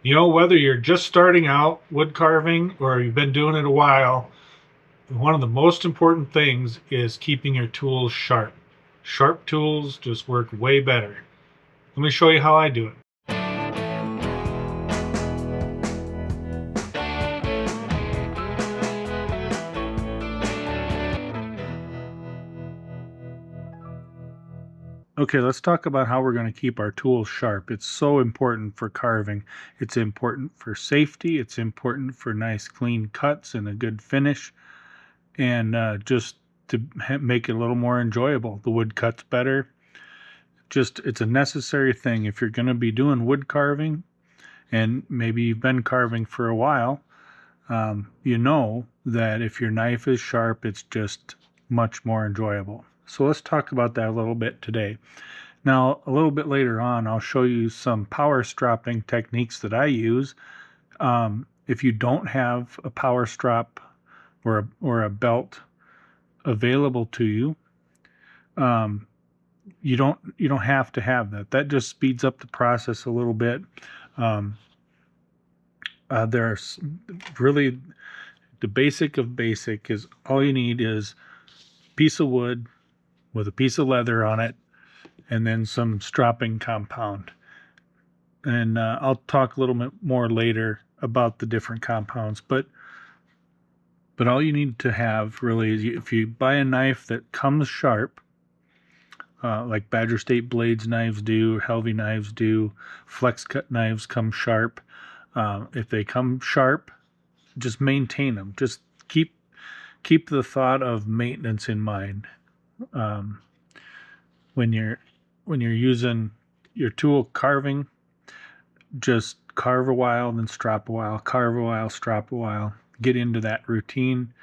Whether you're just starting out wood carving or you've been doing it a while, one of the most important things is keeping your tools sharp. Sharp tools just work way better. Let me show you how I do it. Okay, let's talk about how we're going to keep our tools sharp. It's so important for carving. It's important for safety. It's important for nice clean cuts and a good finish. And just to make it a little more enjoyable. The wood cuts better. It's a necessary thing. If you're going to be doing wood carving, and maybe you've been carving for a while, you know that if your knife is sharp, it's just much more enjoyable. So let's talk about that a little bit today. Now, a little bit later on, I'll show you some power stropping techniques that I use. If you don't have a power strop or a belt available to you, you don't have to have that. That just speeds up the process a little bit. There's really the basic of basic is all you need is a piece of wood with a piece of leather on it, and then some stropping compound. And I'll talk a little bit more later about the different compounds, but all you need to have really is if you buy a knife that comes sharp, like Badger State Blades knives do, Helvy knives do, flex cut knives come sharp. If they come sharp, just maintain them. Just keep the thought of maintenance in mind. When you're using your tool carving, just carve a while, then strop a while, carve a while, strop a while. Get into that routine,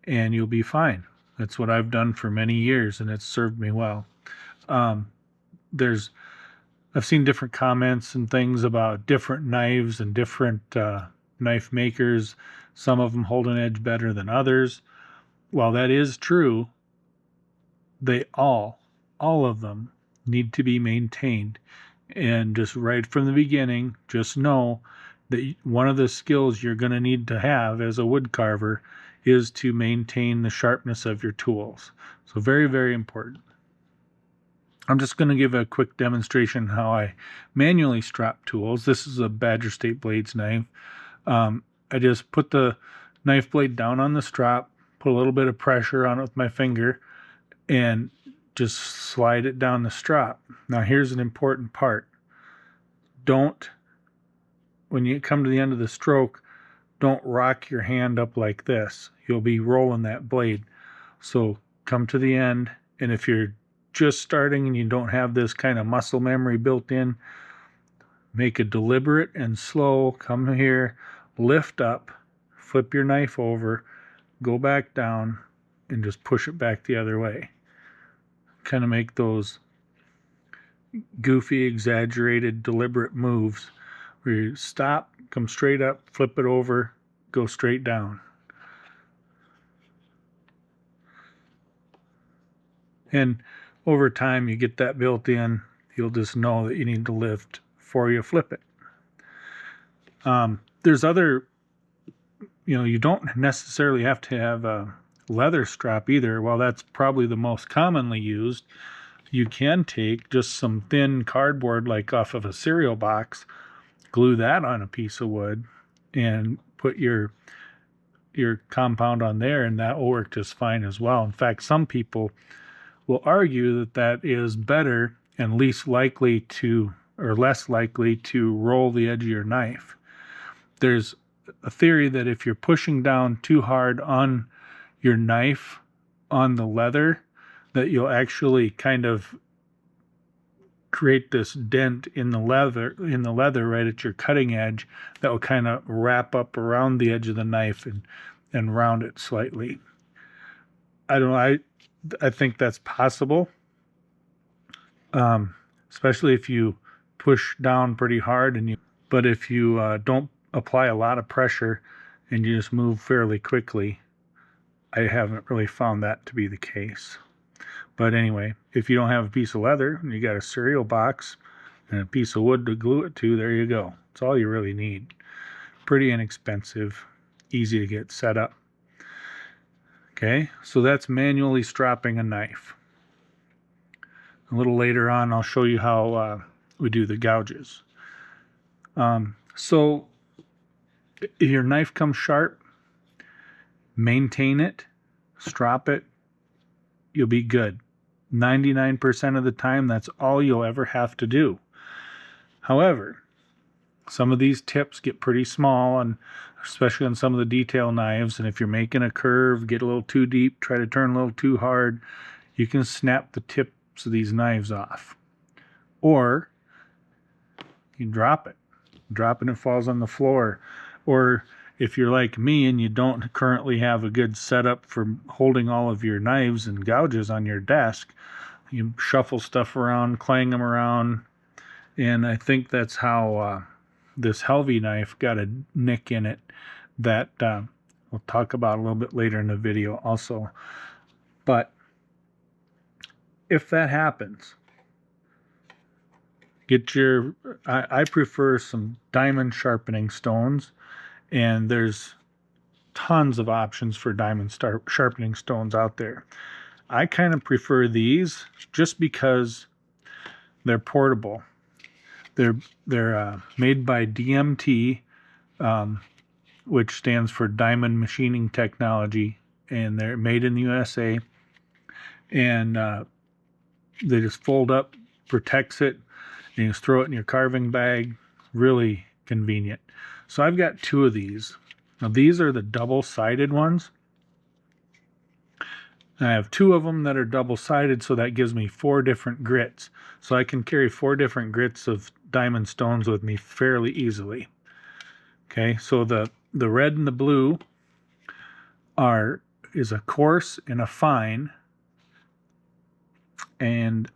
and you'll be fine. That's what I've done for many years, and it's served me well. I've seen different comments and things about different knives and different knife makers. Some of them hold an edge better than others. While that is true, they all of them need to be maintained. And just right from the beginning, just know that one of the skills you're going to need to have as a wood carver is to maintain the sharpness of your tools. So very, very important. I'm just going to give a quick demonstration how I manually strap tools. This is a Badger State Blades knife. I just put the knife blade down on the strap, put a little bit of pressure on it with my finger, and just slide it down the strap. Now here's an important part. When you come to the end of the stroke, don't rock your hand up like this. You'll be rolling that blade. So come to the end, and if you're just starting and you don't have this kind of muscle memory built in, make a deliberate and slow, come here, lift up, flip your knife over, go back down, and just push it back the other way. Kind of make those goofy, exaggerated, deliberate moves where you stop, come straight up, flip it over, go straight down. And over time, you get that built in, you'll just know that you need to lift before you flip it. There's other, you don't necessarily have to have a leather strap either. While that's probably the most commonly used, you can take just some thin cardboard like off of a cereal box, glue that on a piece of wood, and put your compound on there, and that will work just fine as well. In fact, some people will argue that that is better and less likely to roll the edge of your knife. There's a theory that if you're pushing down too hard on your knife on the leather, that you'll actually kind of create this dent in the leather right at your cutting edge that will kind of wrap up around the edge of the knife and round it slightly. I don't know. I think that's possible, especially if you push down pretty hard but if you don't apply a lot of pressure and you just move fairly quickly, I haven't really found that to be the case. But anyway, if you don't have a piece of leather and you got a cereal box, and a piece of wood to glue it to. There you go. That's all you really need. Pretty inexpensive, easy to get set up. Okay, so that's manually stropping a knife. A little later on, I'll show you how we do the gouges. So if your knife comes sharp, maintain it, strop it, you'll be good. 99% of the time, that's all you'll ever have to do. However, some of these tips get pretty small, and especially on some of the detail knives, and if you're making a curve, get a little too deep, try to turn a little too hard, you can snap the tips of these knives off. Or you drop it and it falls on the floor. Or if you're like me and you don't currently have a good setup for holding all of your knives and gouges on your desk, you shuffle stuff around, clang them around, and I think that's how this Helvy knife got a nick in it that we'll talk about a little bit later in the video also. But if that happens, get your, I prefer some diamond sharpening stones, and there's tons of options for diamond sharpening stones out there. I kind of prefer these just because they're portable. They're made by DMT, which stands for Diamond Machining Technology, and they're made in the USA. And they just fold up, protects it, and you just throw it in your carving bag. Really convenient. So I've got two of these. Now these are the double-sided ones. I have two of them that are double-sided, so that gives me 4 different grits. So I can carry 4 different grits of diamond stones with me fairly easily. Okay, so the red and the blue is a coarse and a fine, and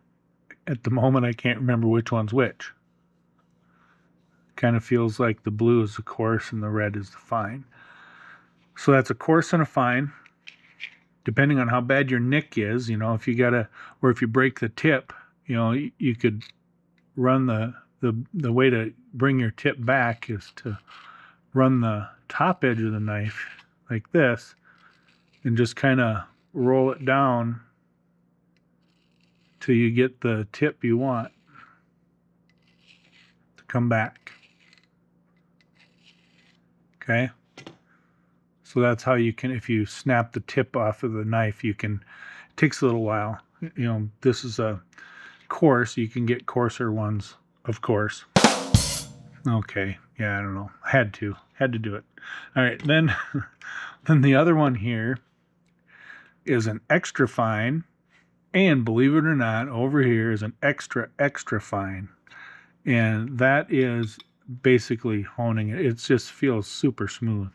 at the moment I can't remember which one's which. Kind of feels like the blue is the coarse and the red is the fine. So that's a coarse and a fine. Depending on how bad your nick is, if you gotta, or if you break the tip, you could run the way to bring your tip back is to run the top edge of the knife like this and just kind of roll it down till you get the tip you want to come back. Okay, so that's how you can, if you snap the tip off of the knife, it takes a little while. This is a coarse, you can get coarser ones, of course. Okay, yeah, I don't know, had to do it. All right, then the other one here is an extra fine, and believe it or not, over here is an extra fine, and that is basically honing it. It just feels super smooth.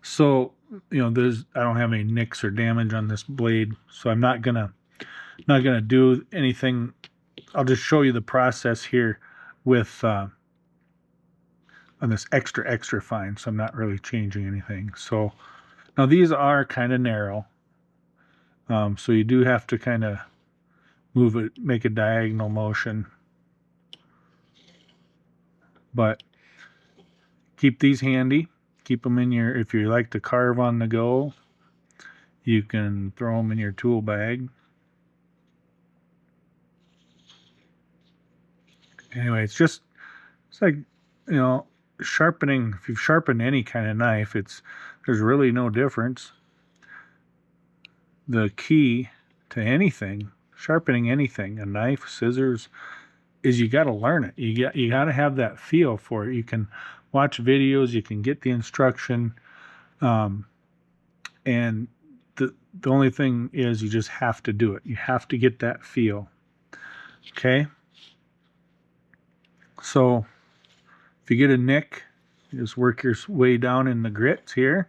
So I don't have any nicks or damage on this blade, so I'm not gonna do anything. I'll just show you the process here with on this extra fine, so I'm not really changing anything. So now these are kind of narrow, so you do have to kind of move it, make a diagonal motion, but keep these handy. Keep them in if you like to carve on the go, you can throw them in your tool bag. Anyway, it's like, sharpening. If you've sharpened any kind of knife, there's really no difference. The key to anything, sharpening anything, a knife, scissors, is you got to learn it. You got to have that feel for it. You can watch videos, you can get the instruction, and the only thing is you just have to do it. You have to get that feel. Okay? So if you get a nick, you just work your way down in the grits here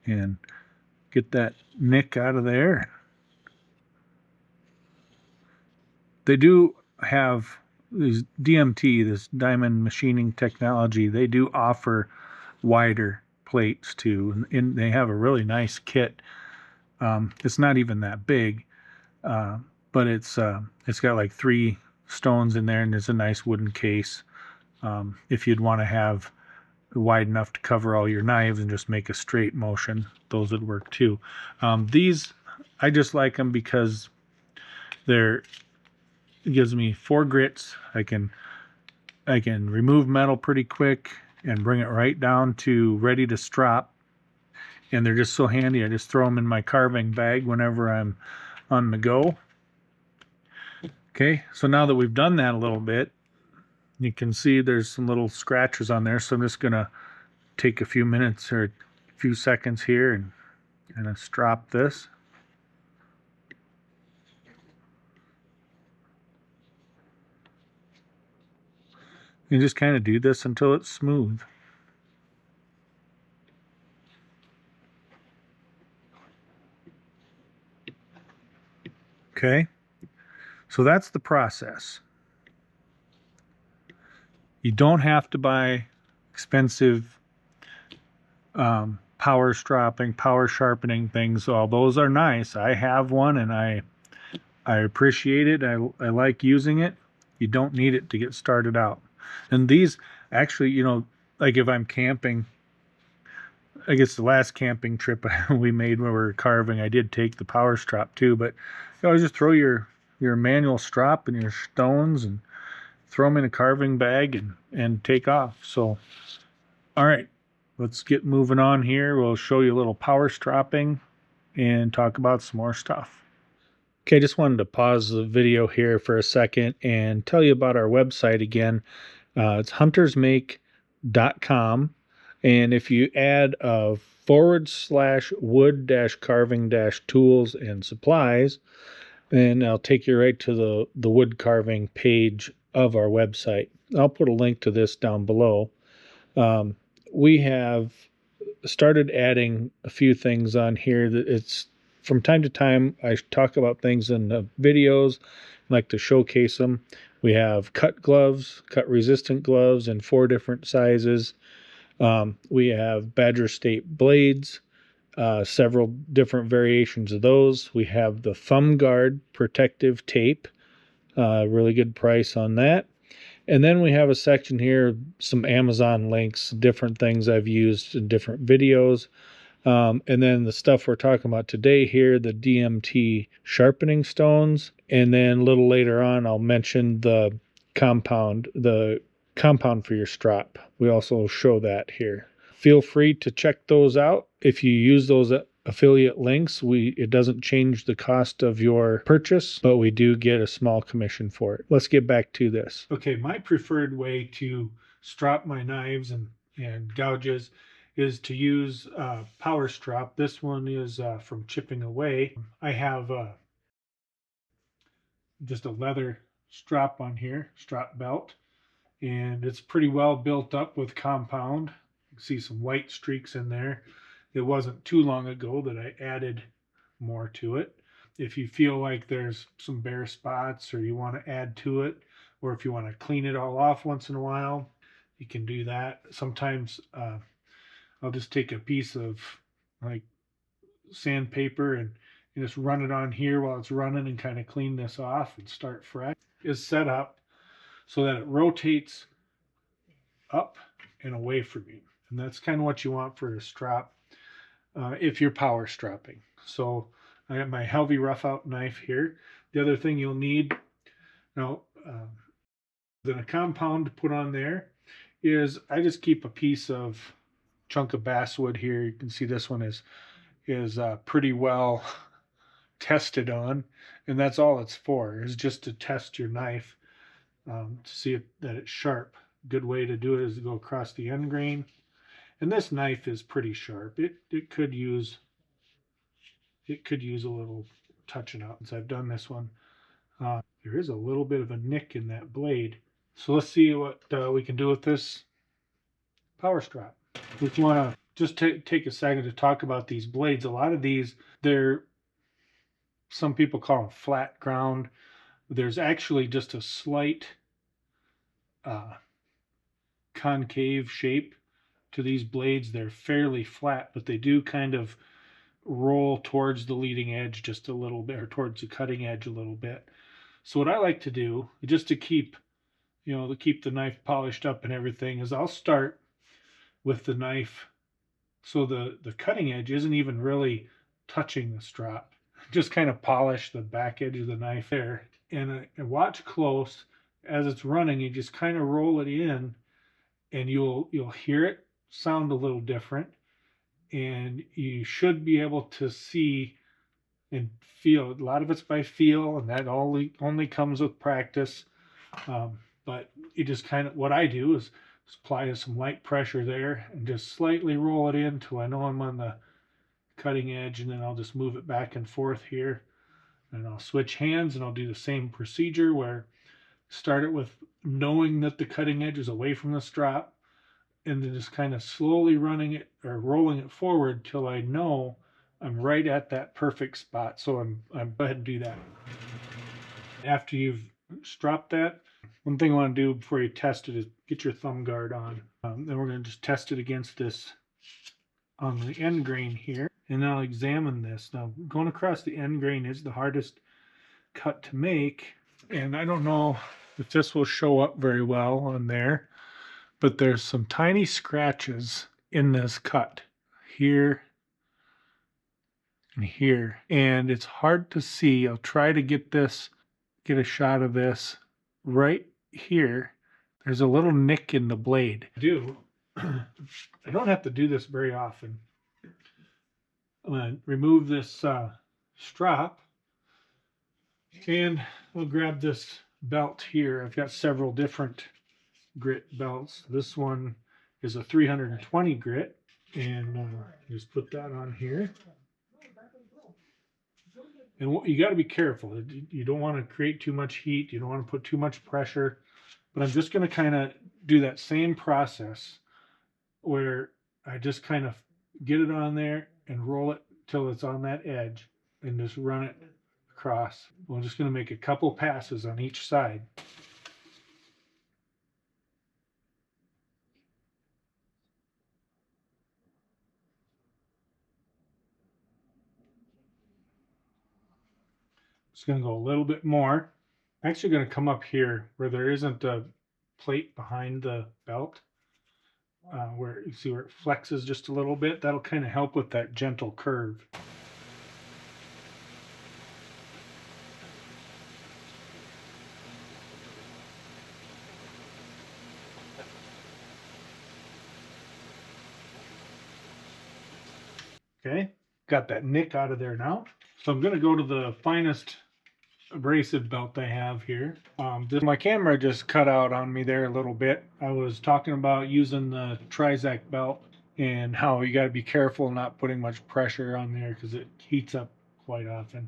and get that nick out of there. They do have these DMT, this diamond machining technology. They do offer wider plates too, and they have a really nice kit. It's not even that big, but it's got like 3 stones in there, and there's a nice wooden case. If you'd want to have wide enough to cover all your knives and just make a straight motion, those would work too. These, I just like them because it gives me 4 grits. I can remove metal pretty quick and bring it right down to ready to strop, and they're just so handy. I just throw them in my carving bag whenever I'm on the go. Okay, so now that we've done that a little bit, you can see there's some little scratches on there, so I'm just gonna take a few minutes or a few seconds here and kind of strop this. You just kind of do this until it's smooth. Okay, so that's the process. You don't have to buy expensive power stropping, power sharpening things. All those are nice. I have one and I appreciate it. I like using it. You don't need it to get started out. And these actually, you know, like if I'm camping, I guess the last camping trip we made where we were carving, I did take the power strop too, but you know, just throw your manual strop and your stones and throw them in a carving bag and take off. So, all right, let's get moving on here. We'll show you a little power stropping and talk about some more stuff. Okay, just wanted to pause the video here for a second and tell you about our website again. It's huntersmake.com. And if you add a /wood-carving-tools and supplies, then I'll take you right to the wood carving page of our website. I'll put a link to this down below. We have started adding a few things on here that it's from time to time I talk about things in the videos, I like to showcase them. We have cut gloves, cut resistant gloves in 4 different sizes. We have Badger State blades, several different variations of those. We have the thumb guard protective tape, really good price on that. And then we have a section here, some Amazon links, different things I've used in different videos. And then the stuff we're talking about today here, the DMT sharpening stones. And then a little later on, I'll mention the compound for your strop. We also show that here. Feel free to check those out. If you use those affiliate links, it doesn't change the cost of your purchase, but we do get a small commission for it. Let's get back to this. Okay, my preferred way to strop my knives and gouges is to use power strop. This one is from Chipping Away. I have just a leather strap on here, strap belt, and it's pretty well built up with compound. You can see some white streaks in there. It wasn't too long ago that I added more to it. If you feel like there's some bare spots or you want to add to it, or if you want to clean it all off once in a while, you can do that. Sometimes I'll just take a piece of like sandpaper and just run it on here while it's running and kind of clean this off and start fresh. Is set up so that it rotates up and away from you. And that's kind of what you want for a strap if you're power strapping. So I got my heavy rough out knife here. The other thing you'll need now, then a compound to put on there is I just keep a piece of chunk of basswood here. You can see this one is pretty well tested on, and that's all it's for, is just to test your knife to see that it's sharp. Good way to do it is to go across the end grain. And this knife is pretty sharp. It could use a little touching up. Since I've done this one, there is a little bit of a nick in that blade. So let's see what we can do with this power strap. If you want to just take a second to talk about these blades, a lot of these, some people call them flat ground. There's actually just a slight concave shape to these blades. They're fairly flat, but they do kind of roll towards the leading edge just a little bit, or towards the cutting edge a little bit. So what I like to do, just to keep, to keep the knife polished up and everything, is I'll start with the knife so the cutting edge isn't even really touching the strop. Just kind of polish the back edge of the knife there, and watch close as it's running. You just kind of roll it in, and you'll hear it sound a little different, and you should be able to see and feel. A lot of it's by feel, and that only comes with practice. But you just kind of, what I do is apply some light pressure there and just slightly roll it in till I know I'm on the cutting edge, and then I'll just move it back and forth here, and I'll switch hands and I'll do the same procedure where start it with knowing that the cutting edge is away from the strop, and then just kind of slowly running it or rolling it forward till I know I'm right at that perfect spot. So I'm go ahead and do that. After you've stropped that, one thing I want to do before you test it is get your thumb guard on. Then we're going to just test it against this on the end grain here, and I'll examine this. Now, going across the end grain is the hardest cut to make, and I don't know if this will show up very well on there, but there's some tiny scratches in this cut here and here, and it's hard to see. I'll try to get a shot of this right here. There's a little nick in the blade. I don't have to do this very often. I'm going to remove this strop, and I'll grab this belt here. I've got several different grit belts. This one is a 320 grit, and just put that on here. And you got to be careful. You don't want to create too much heat. You don't want to put too much pressure. But I'm just going to kind of do that same process where I just kind of get it on there and roll it till it's on that edge and just run it across. We're just going to make a couple passes on each side. Just going to go a little bit more. I'm actually going to come up here where there isn't a plate behind the belt, where you see where it flexes just a little bit. That'll kind of help with that gentle curve. Okay, got that nick out of there now. So I'm going to go to the finest abrasive belt I have here. My camera just cut out on me there a little bit. I was talking about using the Trizac belt and how you got to be careful not putting much pressure on there because it heats up quite often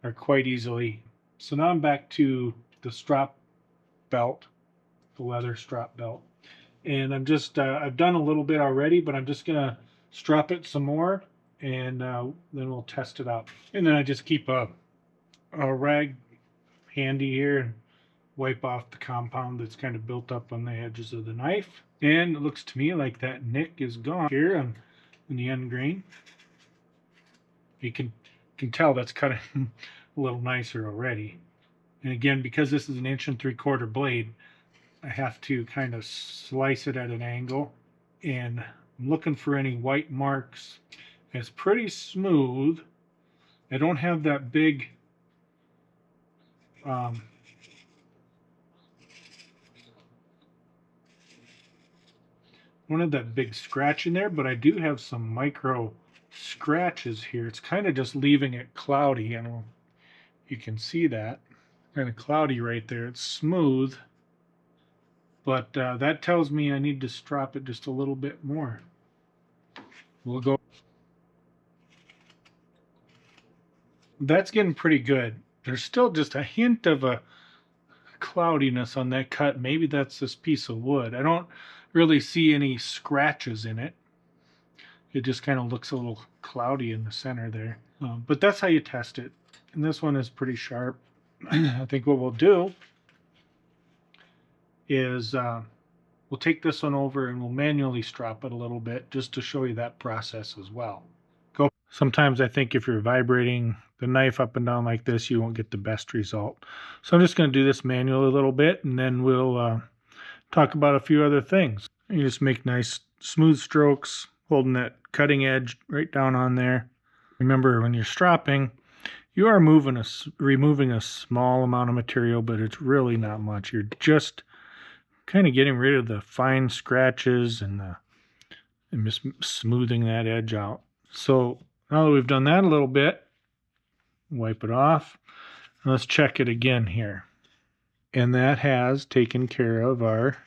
or quite easily. So now I'm back to the strap belt, the leather strap belt, and I'm just I've done a little bit already, but I'm just gonna strap it some more, and then we'll test it out. And then I just keep a rag handy here and wipe off the compound that's kind of built up on the edges of the knife. And it looks to me like that nick is gone here on the end grain. You can tell that's cut a little nicer already. And again, because this is an 1 3/4 blade, I have to kind of slice it at an angle, and I'm looking for any white marks. It's pretty smooth. I don't have that big I don't have that big scratch in there, but I do have some micro scratches here. It's kind of just leaving it cloudy. I don't know if you can see that. Kind of cloudy right there. It's smooth, but that tells me I need to strop it just a little bit more. We'll go. That's getting pretty good. There's still just a hint of a cloudiness on that cut. Maybe that's this piece of wood. I don't really see any scratches in it. It just kind of looks a little cloudy in the center there. But that's how you test it. And this one is pretty sharp. I think what we'll do is we'll take this one over and we'll manually strop it a little bit just to show you that process as well. Sometimes I think if you're vibrating the knife up and down like this, you won't get the best result. So I'm just going to do this manually a little bit, and then we'll talk about a few other things. You just make nice smooth strokes, holding that cutting edge right down on there. Remember, when you're stropping, you are removing a small amount of material, but it's really not much. You're just kind of getting rid of the fine scratches and just smoothing that edge out. So now that we've done that a little bit, wipe it off. Let's check it again here. And that has taken care of our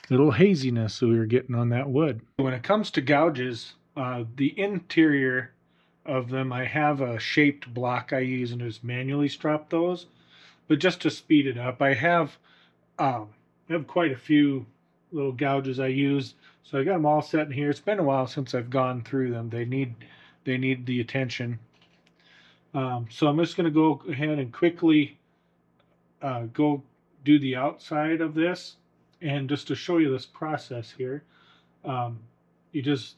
little haziness that we were getting on that wood. When it comes to gouges, the interior of them, I have a shaped block I use and just manually strop those. But just to speed it up, I have quite a few little gouges I use. So I got them all set in here. It's been a while since I've gone through them. They need the attention. So I'm just going to go ahead and quickly go do the outside of this. And just to show you this process here, you just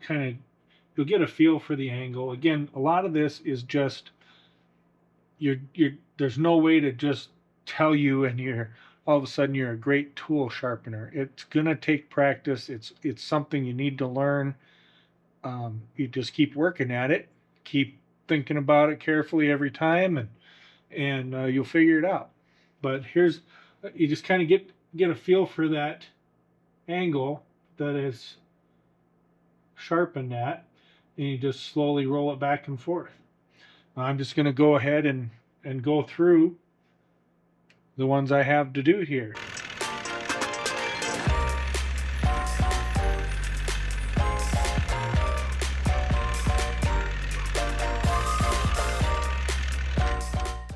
kind of, you'll get a feel for the angle. Again, a lot of this is just, there's no way to just tell you and all of a sudden you're a great tool sharpener. It's gonna take practice. It's something you need to learn. You just keep working at it, keep thinking about it carefully every time, and you'll figure it out. But you just kind of get a feel for that angle that is sharpened at, and you just slowly roll it back and forth. I'm just going to go ahead and go through the ones I have to do here.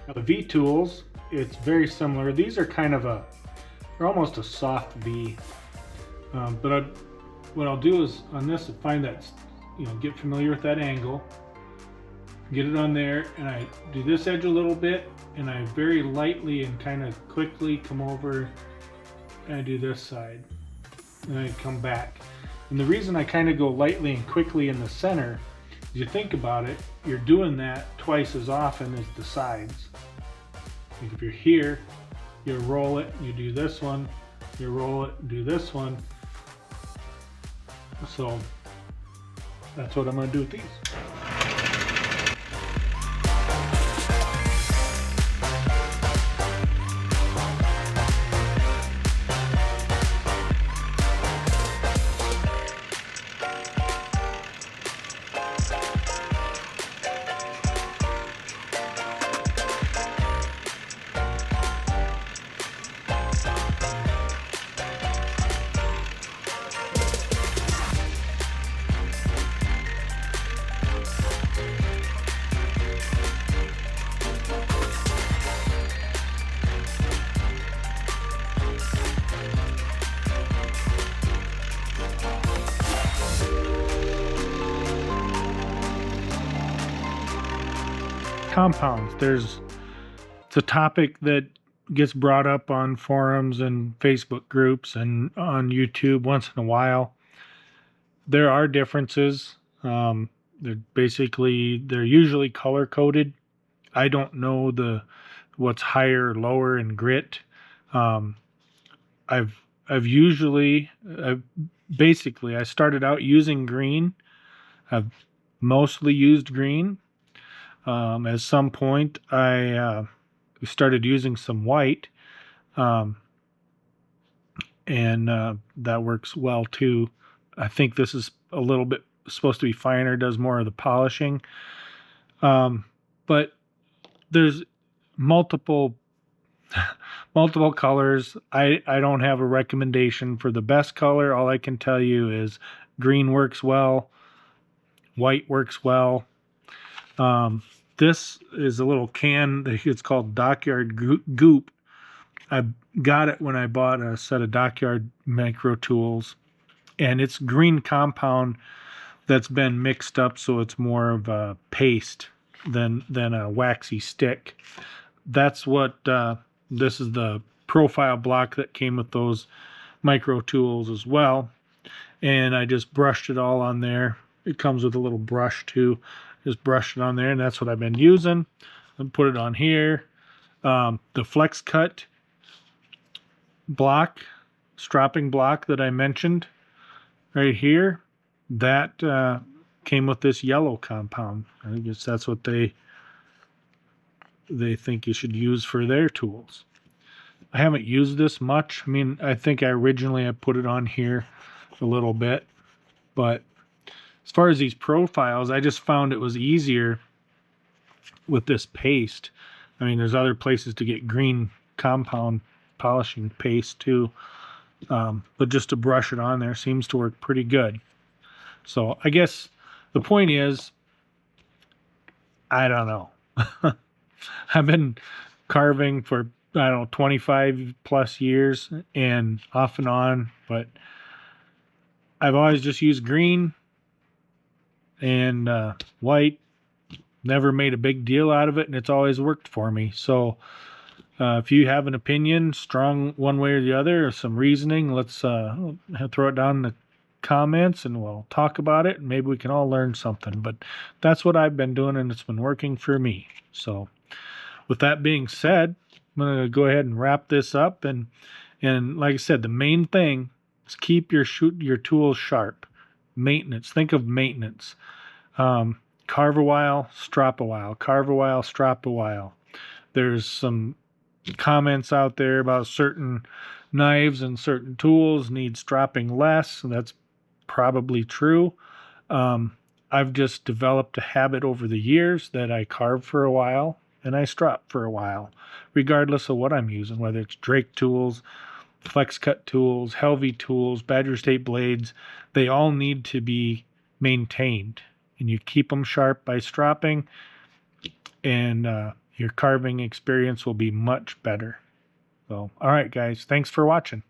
Now the V tools, it's very similar. These are kind of they're almost a soft V. But what I'll do is on this, find that, get familiar with that angle, get it on there, and I do this edge a little bit, and I very lightly and kind of quickly come over and I do this side, and I come back. And the reason I kind of go lightly and quickly in the center, is you think about it, you're doing that twice as often as the sides. Like if you're here, you roll it, you do this one, you roll it, do this one. So that's what I'm going to do with these. Compounds. It's a topic that gets brought up on forums and Facebook groups and on YouTube once in a while. There are differences. They're usually color coded. I don't know what's higher or lower in grit. I started out using green. I've mostly used green. At some point, I started using some white, and that works well too. I think this is a little bit supposed to be finer, does more of the polishing. But there's multiple colors. I don't have a recommendation for the best color. All I can tell you is green works well, white works well. This is a little can. It's called Dockyard Goop. I got it when I bought a set of Dockyard micro tools, and it's green compound that's been mixed up so it's more of a paste than a waxy stick. That's what this is, the profile block that came with those micro tools as well, and I just brushed it all on there. It comes with a little brush too, just brush it on there, and that's what I've been using. And put it on here. The flex cut block, stropping block that I mentioned right here, that came with this yellow compound. I guess that's what they think you should use for their tools. I haven't used this much. I mean, I think I put it on here a little bit, but as far as these profiles, I just found it was easier with this paste. I mean, there's other places to get green compound polishing paste too, but just to brush it on there seems to work pretty good. So I guess the point is, I don't know. I've been carving for, I don't know, 25 plus years and off and on, but I've always just used green and white. Never made a big deal out of it, and it's always worked for me. So if you have an opinion, strong one way or the other, or some reasoning, let's throw it down in the comments and we'll talk about it, and maybe we can all learn something. But that's what I've been doing, and it's been working for me. So with that being said, I'm going to go ahead and wrap this up. And like I said, the main thing is keep your tools sharp. Maintenance. Think of maintenance. Carve a while, strop a while. Carve a while, strop a while. There's some comments out there about certain knives and certain tools need stropping less. And that's probably true. I've just developed a habit over the years that I carve for a while and I strop for a while, regardless of what I'm using, whether it's Drake tools, flex cut tools, Helvey tools, Badger State blades. They all need to be maintained, and you keep them sharp by stropping, and your carving experience will be much better. So, all right, guys, thanks for watching.